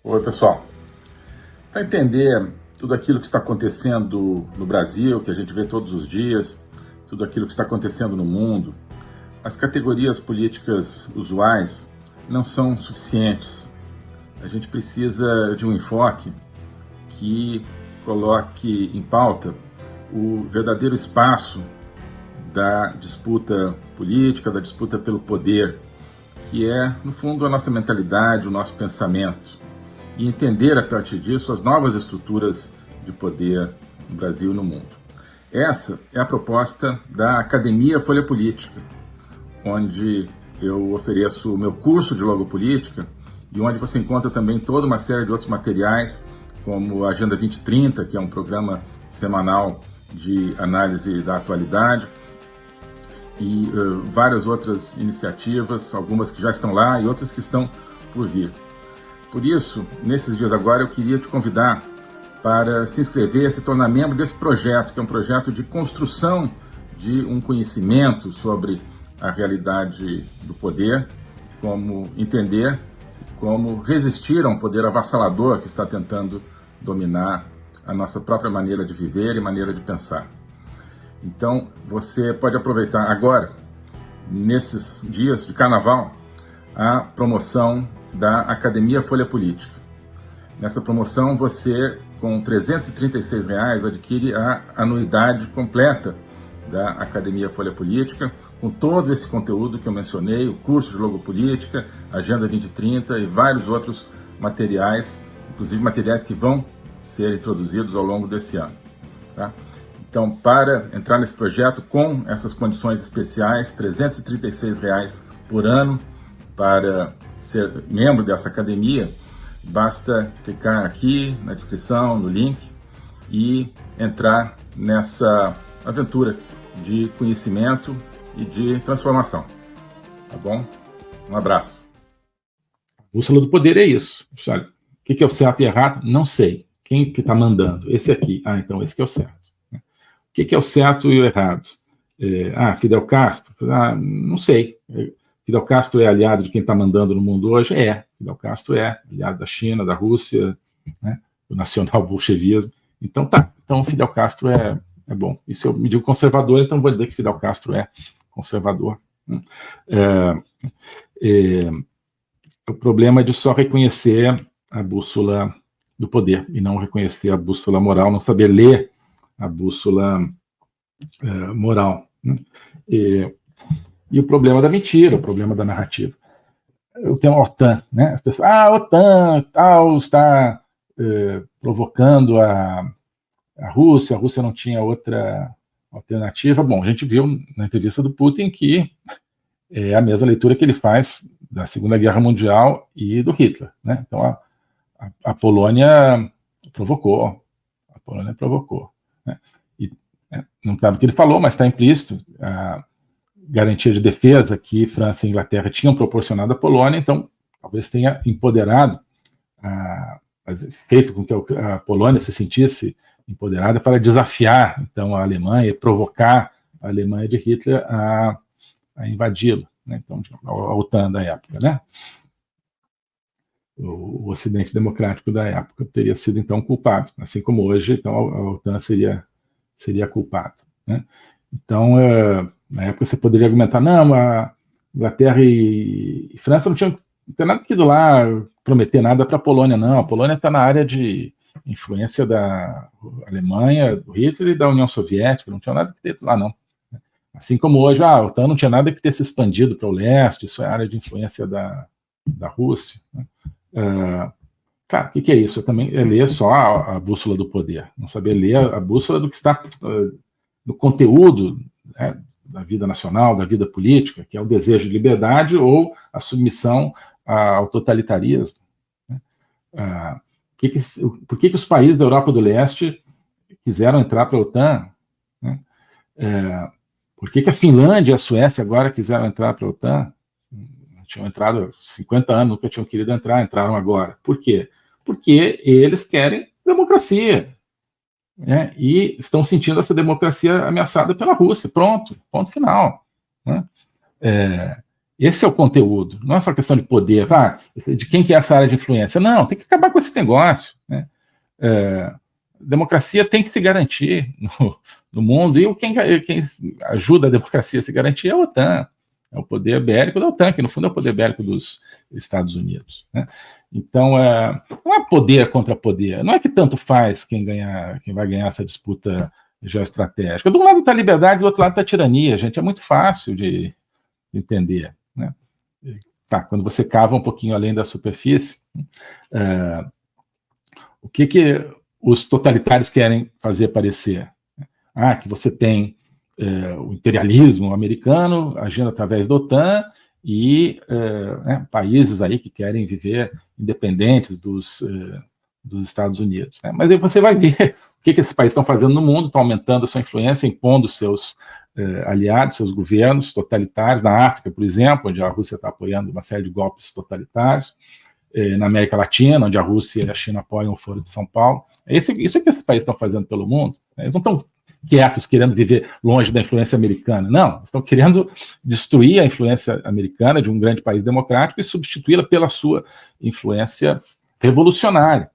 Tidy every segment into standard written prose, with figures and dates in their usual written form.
Oi, pessoal. Para entender tudo aquilo que está acontecendo no Brasil, que a gente vê todos os dias, tudo aquilo que está acontecendo no mundo, as categorias políticas usuais não são suficientes. A gente precisa de um enfoque que coloque em pauta o verdadeiro espaço da disputa política, da disputa pelo poder, que é, no fundo, a nossa mentalidade, o nosso pensamento, e entender, a partir disso, as novas estruturas de poder no Brasil e no mundo. Essa é a proposta da Academia Folha Política, onde eu ofereço o meu curso de Logopolítica e onde você encontra também toda uma série de outros materiais, como a Agenda 2030, que é um programa semanal de análise da atualidade, e várias outras iniciativas, algumas que já estão lá e outras que estão por vir. Por isso, nesses dias agora, eu queria te convidar para se inscrever, se tornar membro desse projeto, que é um projeto de construção de um conhecimento sobre a realidade do poder, como entender, como resistir a um poder avassalador que está tentando dominar a nossa própria maneira de viver e maneira de pensar. Então, você pode aproveitar agora, nesses dias de carnaval, a promoção da Academia Folha Política. Nessa promoção, você, com R$ 336, adquire a anuidade completa da Academia Folha Política, com todo esse conteúdo que eu mencionei, o curso de Logopolítica, Agenda 2030 e vários outros materiais, inclusive materiais que vão ser introduzidos ao longo desse ano. Tá? Então, para entrar nesse projeto com essas condições especiais, R$ 336 por ano, para ser membro dessa academia, basta clicar aqui na descrição, no link, e entrar nessa aventura de conhecimento e de transformação. Tá bom? Um abraço. A bússola do poder é isso. Sabe? O que é o certo e errado? Não sei. Quem que está mandando? Esse aqui. Ah, então esse que é o certo. O que é o certo e o errado? Fidel Castro? Não sei. Fidel Castro é aliado de quem está mandando no mundo hoje? Fidel Castro é aliado da China, da Rússia, né, do nacional-bolchevismo. Então tá, então Fidel Castro é bom. E se eu me digo conservador, então vou dizer que Fidel Castro é conservador. O problema é de só reconhecer a bússola do poder e não reconhecer a bússola moral, não saber ler a bússola moral. Né? E o problema da mentira, o problema da narrativa. Eu tenho a OTAN, né? As pessoas, a OTAN tal, está provocando a Rússia não tinha outra alternativa. Bom, a gente viu na entrevista do Putin que é a mesma leitura que ele faz da Segunda Guerra Mundial e do Hitler. Né? Então, a Polônia provocou. Né? E não sabe o que ele falou, mas está implícito. A garantia de defesa que França e Inglaterra tinham proporcionado à Polônia, então talvez tenha empoderado, feito com que a Polônia se sentisse empoderada para desafiar então a Alemanha e provocar a Alemanha de Hitler a invadi-la, né? Então a OTAN da época, né? O Ocidente Democrático da época teria sido então culpado, assim como hoje, então a OTAN seria culpada, né? Então na época você poderia argumentar, não, a Inglaterra e França não tinham nada que ir lá prometer nada para a Polônia, não. A Polônia está na área de influência da Alemanha, do Hitler e da União Soviética, não tinha nada que ter lá, não. Assim como hoje, a OTAN não tinha nada que ter se expandido para o leste, isso é área de influência da Rússia. Né? Claro, o que é isso? Também é ler só a bússola do poder, não saber ler a bússola do que está no conteúdo, né, da vida nacional, da vida política, que é o desejo de liberdade ou a submissão ao totalitarismo. Né? Por que os países da Europa do Leste quiseram entrar para a OTAN? Né? Por que a Finlândia e a Suécia agora quiseram entrar para a OTAN? Tinham entrado há 50 anos, nunca tinham querido entrar, entraram agora. Por quê? Porque eles querem democracia. Né? E estão sentindo essa democracia ameaçada pela Rússia. Pronto, ponto final. Né? Esse é o conteúdo, não é só questão de poder, de quem que é essa área de influência. Não, tem que acabar com esse negócio, né? Democracia tem que se garantir no mundo, e quem ajuda a democracia a se garantir é a OTAN, é o poder bélico da OTAN, que no fundo é o poder bélico dos Estados Unidos, né? Então, não é poder contra poder, não é que tanto faz quem vai ganhar essa disputa geoestratégica. De um lado está a liberdade, do outro lado está a tirania, gente, é muito fácil de entender, né? Tá, quando você cava um pouquinho além da superfície, o que os totalitários querem fazer parecer? Que você tem o imperialismo americano agindo através da OTAN e países aí que querem viver independentes dos Estados Unidos, né? Mas aí você vai ver o que esses países estão fazendo no mundo, estão aumentando a sua influência, impondo seus aliados, seus governos totalitários, na África, por exemplo, onde a Rússia está apoiando uma série de golpes totalitários, na América Latina, onde a Rússia e a China apoiam o Foro de São Paulo. Isso é que esses países estão fazendo pelo mundo, né? Eles não estão quietos, querendo viver longe da influência americana, não, estão querendo destruir a influência americana de um grande país democrático e substituí-la pela sua influência revolucionária,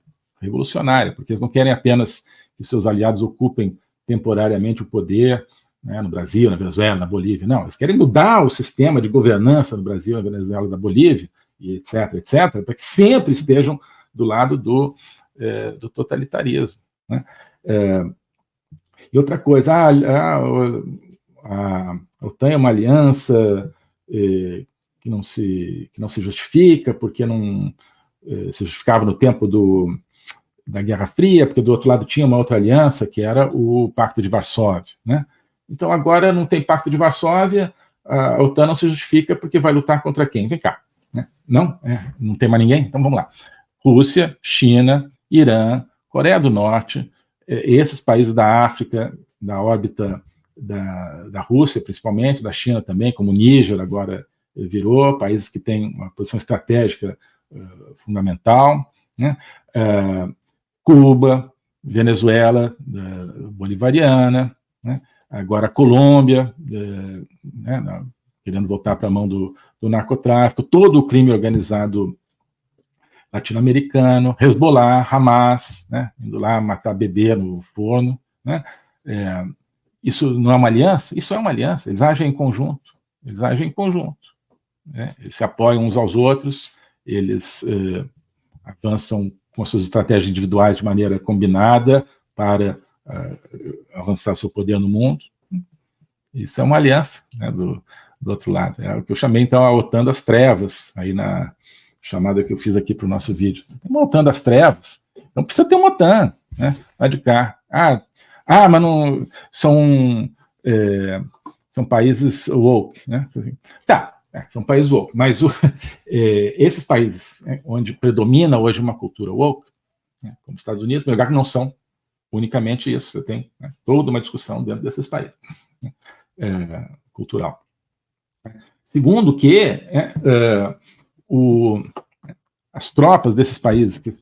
porque eles não querem apenas que seus aliados ocupem temporariamente o poder, né, no Brasil, na Venezuela, na Bolívia. Não, eles querem mudar o sistema de governança no Brasil, na Venezuela, na Bolívia, e etc., para que sempre estejam do lado do totalitarismo, né? E outra coisa, a OTAN é uma aliança que não se justifica, porque não se justificava no tempo da Guerra Fria, porque do outro lado tinha uma outra aliança, que era o Pacto de Varsóvia, né? Então agora não tem Pacto de Varsóvia, a OTAN não se justifica porque vai lutar contra quem? Vem cá, né? Não tem mais ninguém? Então vamos lá. Rússia, China, Irã, Coreia do Norte, esses países da África, da órbita da Rússia, principalmente, da China também, como o Níger agora virou, países que têm uma posição estratégica fundamental, né? Cuba, Venezuela, bolivariana, né? Agora a Colômbia, né, querendo voltar para a mão do narcotráfico, todo o crime organizado latino-americano, Hezbollah, Hamas, né, indo lá matar bebê no forno, né? Isso não é uma aliança? Isso é uma aliança, eles agem em conjunto, né? Eles se apoiam uns aos outros, eles avançam com as suas estratégias individuais de maneira combinada para avançar seu poder no mundo. Isso é uma aliança, né, do outro lado. É o que eu chamei, então, a OTAN das trevas, aí na chamada que eu fiz aqui para o nosso vídeo. Uma OTAN das trevas. Então precisa ter uma OTAN, né, lá de cá. Mas não são países woke, né? Tá, são países woke, mas esses países, onde predomina hoje uma cultura woke, né, como os Estados Unidos, no lugar que não são unicamente isso, você tem, né, toda uma discussão dentro desses países, né, cultural. Segundo que as tropas desses países que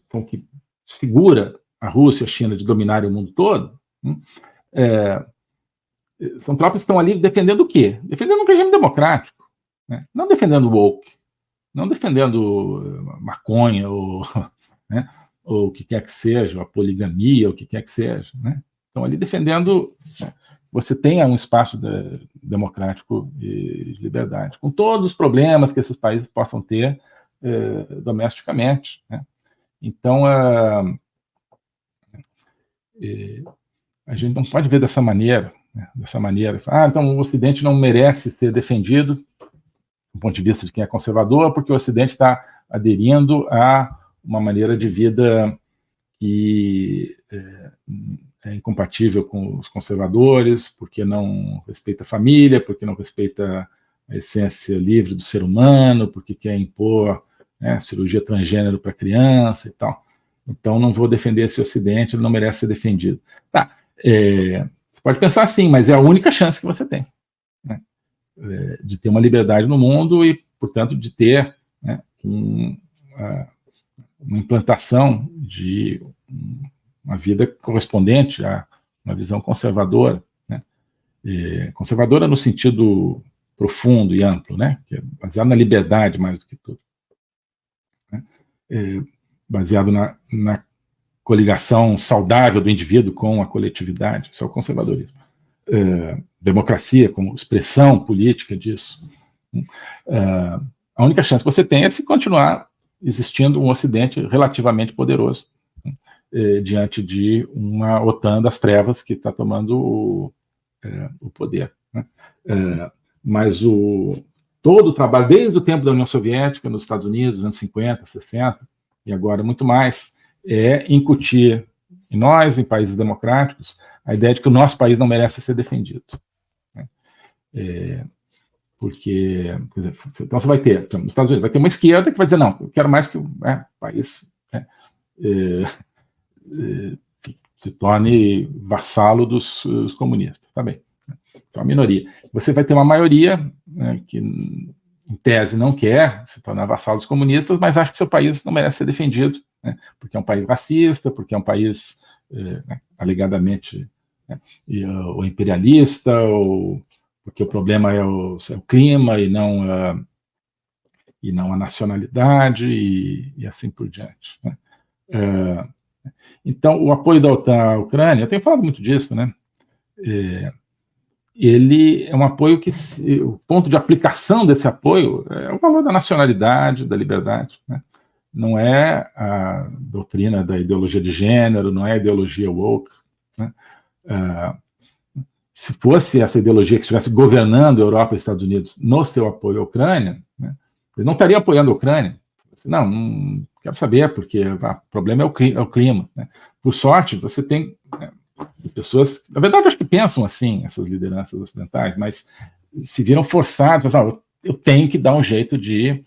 segura a Rússia e a China de dominarem o mundo todo, são tropas que estão ali defendendo o quê? Defendendo um regime democrático, né? Não defendendo o woke, não defendendo maconha ou, né, ou o que quer que seja, a poligamia, o que quer que seja, né? Estão ali defendendo, né, você tenha um espaço democrático e de liberdade, com todos os problemas que esses países possam ter domesticamente, né? Então, a gente não pode ver dessa maneira, né? Então o Ocidente não merece ser defendido, do ponto de vista de quem é conservador, porque o Ocidente está aderindo a uma maneira de vida que é incompatível com os conservadores, porque não respeita a família, porque não respeita a essência livre do ser humano, porque quer impor, né, cirurgia transgênero para criança e tal. Então não vou defender esse Ocidente, ele não merece ser defendido. Tá, você pode pensar assim, mas é a única chance que você tem, né, de ter uma liberdade no mundo e, portanto, de ter, né, uma implantação de uma vida correspondente a uma visão conservadora, né? Conservadora no sentido profundo e amplo, né? Que é baseado na liberdade mais do que tudo, né? Baseado na coligação saudável do indivíduo com a coletividade. Isso é o conservadorismo. Democracia como expressão política disso. A única chance que você tem é se continuar existindo um Ocidente relativamente poderoso, diante de uma OTAN das trevas que está tomando o poder, né? Mas todo o trabalho, desde o tempo da União Soviética, nos Estados Unidos, nos anos 50, 60, e agora muito mais, é incutir em nós, em países democráticos, a ideia de que o nosso país não merece ser defendido, né? Porque, quer dizer, então você vai ter, nos Estados Unidos, vai ter uma esquerda que vai dizer, não, eu quero mais que o país se torne vassalo dos comunistas, tá bem. Isso é uma minoria. Você vai ter uma maioria, né, que, em tese, não quer se tornar vassalo dos comunistas, mas acha que seu país não merece ser defendido, né, porque é um país racista, porque é um país, alegadamente, né, ou imperialista, ou porque o problema é o clima e não a nacionalidade, e assim por diante, né? Então, o apoio da OTAN à Ucrânia, eu tenho falado muito disso, né? Ele é um apoio que, o ponto de aplicação desse apoio é o valor da nacionalidade, da liberdade, né? Não é a doutrina da ideologia de gênero, não é a ideologia woke, né? Se fosse essa ideologia que estivesse governando a Europa e os Estados Unidos no seu apoio à Ucrânia, né, ele não estaria apoiando a Ucrânia. Não quero saber, porque o problema é o clima, né? Por sorte, você tem pessoas, na verdade, acho que pensam assim, essas lideranças ocidentais, mas se viram forçados, eu tenho que dar um jeito de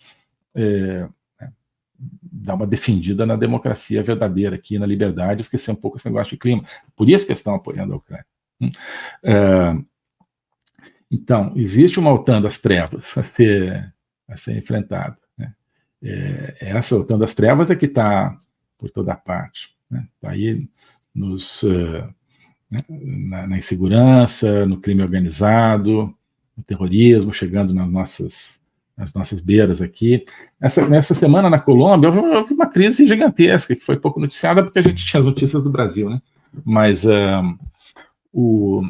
dar uma defendida na democracia verdadeira aqui, na liberdade, esquecer um pouco esse negócio de clima. Por isso que eles estão apoiando a Ucrânia. Então, existe uma OTAN das trevas a ser enfrentada, né? Essa OTAN das trevas é que está por toda parte, né? Está aí na insegurança, no crime organizado, no terrorismo, chegando nas nossas beiras aqui. Nessa semana na Colômbia houve uma crise gigantesca, que foi pouco noticiada porque a gente tinha as notícias do Brasil, né? Mas o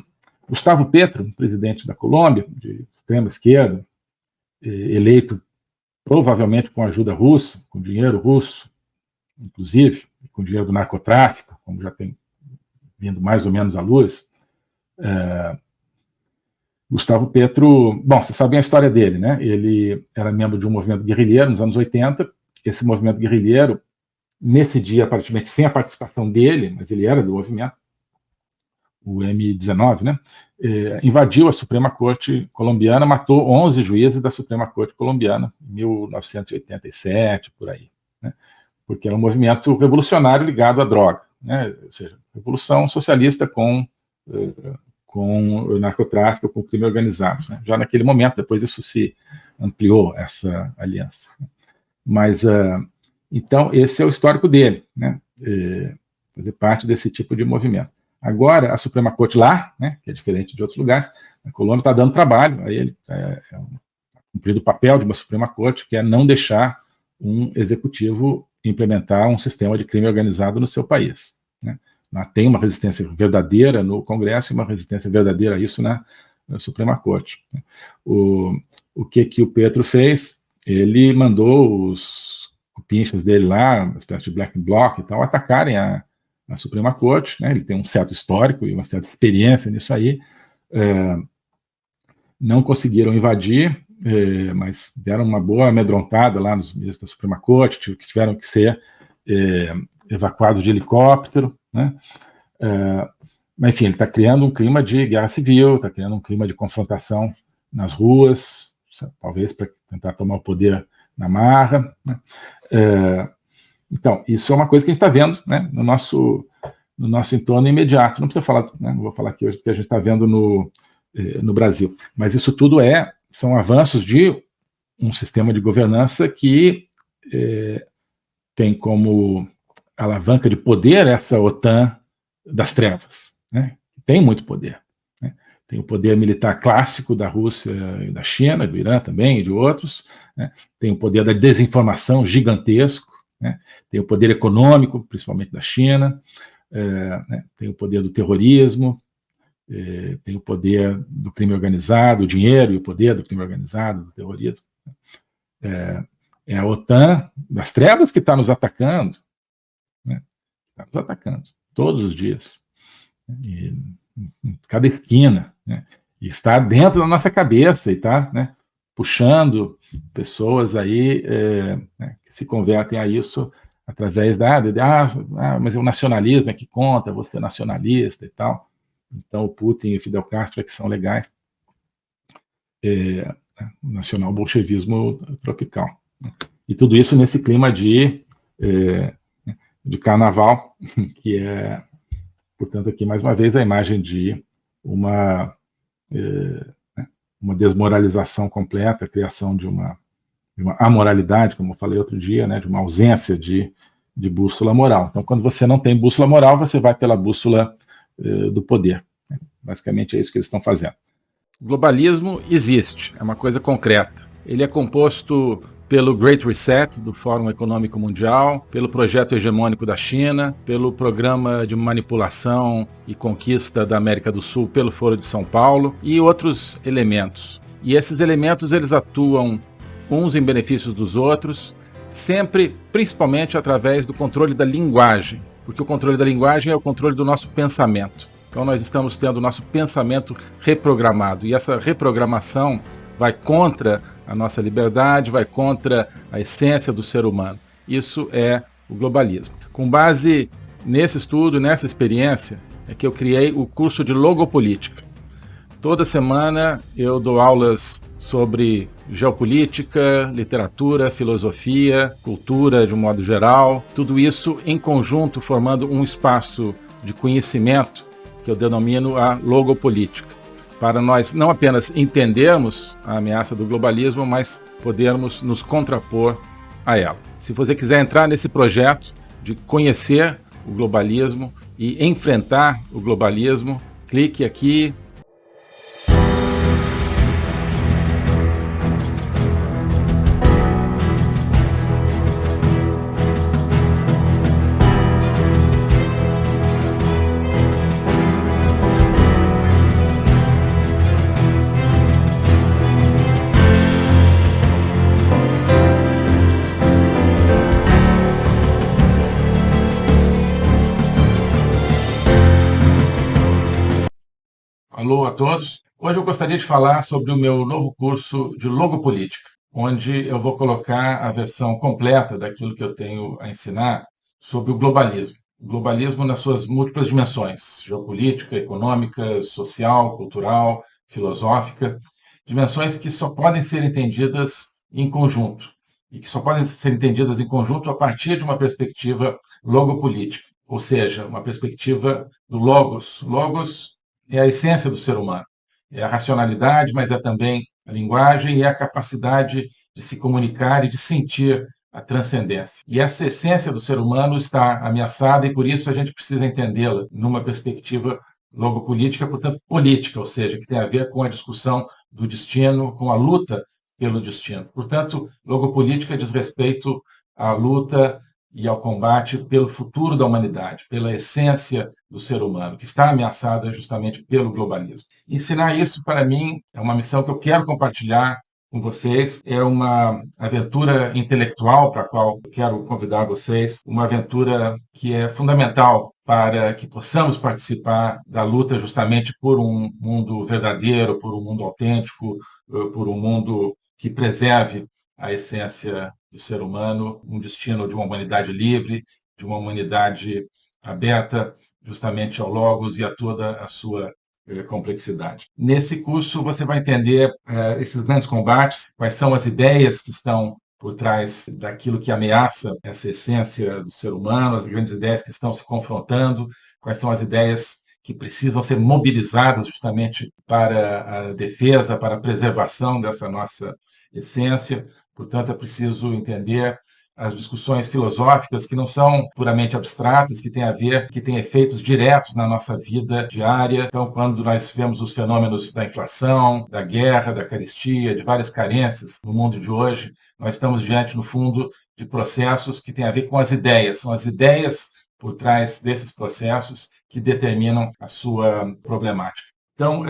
Gustavo Petro, presidente da Colômbia, de extrema esquerda, eleito provavelmente com ajuda russa, com dinheiro russo, inclusive, com dinheiro do narcotráfico, como já tem vindo mais ou menos à luz. Gustavo Petro, bom, vocês sabem a história dele, né? Ele era membro de um movimento guerrilheiro nos anos 80. Esse movimento guerrilheiro, nesse dia, aparentemente sem a participação dele, mas ele era do movimento, o M19, né? Invadiu a Suprema Corte colombiana, matou 11 juízes da Suprema Corte colombiana em 1987, por aí, né? Porque era um movimento revolucionário ligado à droga, né? Ou seja, revolução socialista com o narcotráfico, com o crime organizado, né? Já naquele momento, depois isso se ampliou, essa aliança. Mas, então, esse é o histórico dele, né? Fazer parte desse tipo de movimento. Agora, a Suprema Corte lá, né, que é diferente de outros lugares, a Colômbia está dando trabalho a ele, cumprido o papel de uma Suprema Corte, que é não deixar um executivo implementar um sistema de crime organizado no seu país, né? Lá tem uma resistência verdadeira no Congresso e uma resistência verdadeira a isso na Suprema Corte. O que o Petro fez? Ele mandou os cupinchas dele lá, uma espécie de black bloc e tal, atacarem a Suprema Corte, né? Ele tem um certo histórico e uma certa experiência nisso aí. Não conseguiram invadir, mas deram uma boa amedrontada lá nos ministros da Suprema Corte, que tiveram que ser evacuados de helicóptero, né? Mas, enfim, ele está criando um clima de guerra civil, está criando um clima de confrontação nas ruas, talvez para tentar tomar o poder na marra, né? Então, isso é uma coisa que a gente está vendo, né, no nosso entorno imediato. Não precisa falar, né, não vou falar aqui hoje do que a gente está vendo no Brasil, mas isso tudo são avanços de um sistema de governança que tem como alavanca de poder essa OTAN das trevas, né? Tem muito poder, né? tem o poder militar clássico da Rússia e da China, do Irã também e de outros, né? Tem o poder da desinformação gigantesco, né? Tem o poder econômico, principalmente da China, né? Tem o poder do terrorismo, tem o poder do crime organizado, o dinheiro e o poder do crime organizado, do terrorismo. É a OTAN das trevas que está nos atacando, né? Está nos atacando todos os dias, e, em cada esquina, né? E está dentro da nossa cabeça e está, né, puxando pessoas aí né, que se convertem a isso através mas o nacionalismo é que conta, você é nacionalista e tal. Então o Putin e o Fidel Castro é que são legais. O nacional-bolchevismo tropical. E tudo isso nesse clima de carnaval, que é, portanto, aqui mais uma vez a imagem de uma desmoralização completa, a criação de uma amoralidade, como eu falei outro dia, né, de uma ausência de bússola moral. Então, quando você não tem bússola moral, você vai pela bússola do poder. Basicamente é isso que eles estão fazendo. O globalismo existe, é uma coisa concreta. Ele é composto pelo Great Reset, do Fórum Econômico Mundial, pelo projeto hegemônico da China, pelo programa de manipulação e conquista da América do Sul pelo Foro de São Paulo e outros elementos. E esses elementos eles atuam uns em benefício dos outros, sempre, principalmente através do controle da linguagem, porque o controle da linguagem é o controle do nosso pensamento. Então nós estamos tendo o nosso pensamento reprogramado, e essa reprogramação vai contra a nossa liberdade, vai contra a essência do ser humano. Isso é o globalismo. Com base nesse estudo, nessa experiência, é que eu criei o curso de Logopolítica. Toda semana eu dou aulas sobre geopolítica, literatura, filosofia, cultura de um modo geral, tudo isso em conjunto formando um espaço de conhecimento que eu denomino a logopolítica, para nós não apenas entendermos a ameaça do globalismo, mas podermos nos contrapor a ela. Se você quiser entrar nesse projeto de conhecer o globalismo e enfrentar o globalismo, clique aqui. Alô a todos. Hoje eu gostaria de falar sobre o meu novo curso de Logopolítica, onde eu vou colocar a versão completa daquilo que eu tenho a ensinar sobre o globalismo. O globalismo nas suas múltiplas dimensões, geopolítica, econômica, social, cultural, filosófica, dimensões que só podem ser entendidas em conjunto, e que só podem ser entendidas em conjunto a partir de uma perspectiva logopolítica, ou seja, uma perspectiva do logos. Logos é a essência do ser humano, é a racionalidade, mas é também a linguagem e a capacidade de se comunicar e de sentir a transcendência. E essa essência do ser humano está ameaçada e por isso a gente precisa entendê-la numa perspectiva logopolítica, portanto política, ou seja, que tem a ver com a discussão do destino, com a luta pelo destino. Portanto, logopolítica diz respeito à luta e ao combate pelo futuro da humanidade, pela essência do ser humano, que está ameaçada justamente pelo globalismo. Ensinar isso, para mim, é uma missão que eu quero compartilhar com vocês, é uma aventura intelectual para a qual eu quero convidar vocês, uma aventura que é fundamental para que possamos participar da luta justamente por um mundo verdadeiro, por um mundo autêntico, por um mundo que preserve a essência do ser humano, um destino de uma humanidade livre, de uma humanidade aberta justamente ao logos e a toda a sua complexidade. Nesse curso você vai entender esses grandes combates, quais são as ideias que estão por trás daquilo que ameaça essa essência do ser humano, as grandes ideias que estão se confrontando, quais são as ideias que precisam ser mobilizadas justamente para a defesa, para a preservação dessa nossa essência. Portanto, é preciso entender as discussões filosóficas que não são puramente abstratas, que têm a ver, que têm efeitos diretos na nossa vida diária. Então, quando nós vemos os fenômenos da inflação, da guerra, da carestia, de várias carências no mundo de hoje, nós estamos diante, no fundo, de processos que têm a ver com as ideias. São as ideias por trás desses processos que determinam a sua problemática. Então,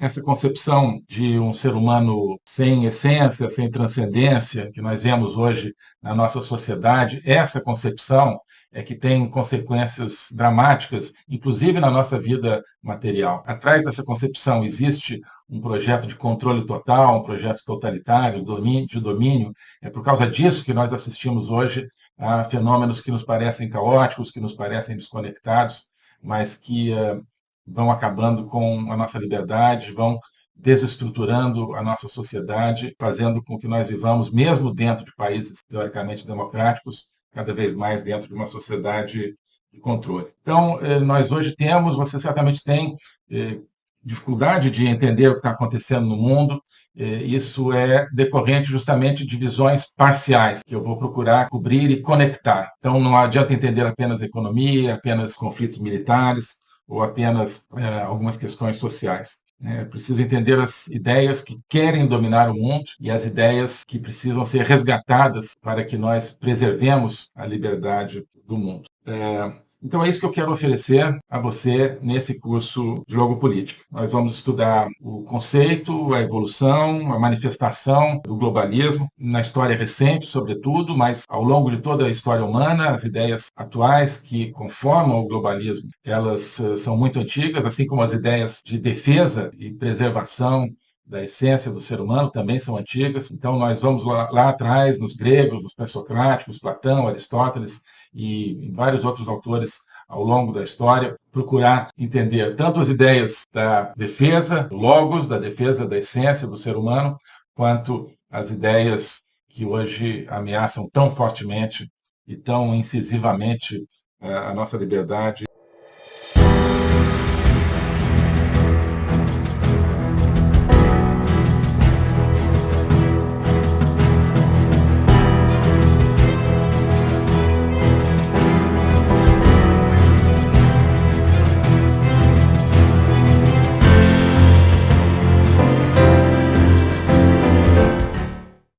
essa concepção de um ser humano sem essência, sem transcendência, que nós vemos hoje na nossa sociedade, essa concepção é que tem consequências dramáticas, inclusive na nossa vida material. Atrás dessa concepção existe um projeto de controle total, um projeto totalitário, de domínio. É por causa disso que nós assistimos hoje a fenômenos que nos parecem caóticos, que nos parecem desconectados, mas que vão acabando com a nossa liberdade, vão desestruturando a nossa sociedade, fazendo com que nós vivamos, mesmo dentro de países teoricamente democráticos, cada vez mais dentro de uma sociedade de controle. Então, nós hoje temos, você certamente tem, dificuldade de entender o que está acontecendo no mundo. Isso é decorrente justamente de visões parciais, que eu vou procurar cobrir e conectar. Então, não adianta entender apenas economia, apenas conflitos militares, ou apenas algumas questões sociais. É preciso entender as ideias que querem dominar o mundo e as ideias que precisam ser resgatadas para que nós preservemos a liberdade do mundo. Então é isso que eu quero oferecer a você nesse curso de Logopolítica. Nós vamos estudar o conceito, a evolução, a manifestação do globalismo, na história recente, sobretudo, mas ao longo de toda a história humana, as ideias atuais que conformam o globalismo, elas são muito antigas, assim como as ideias de defesa e preservação da essência do ser humano também são antigas. Então nós vamos lá atrás, nos gregos, nos pré-socráticos, Platão, Aristóteles, e vários outros autores ao longo da história, procurar entender tanto as ideias da defesa do logos, da defesa da essência do ser humano, quanto as ideias que hoje ameaçam tão fortemente e tão incisivamente a nossa liberdade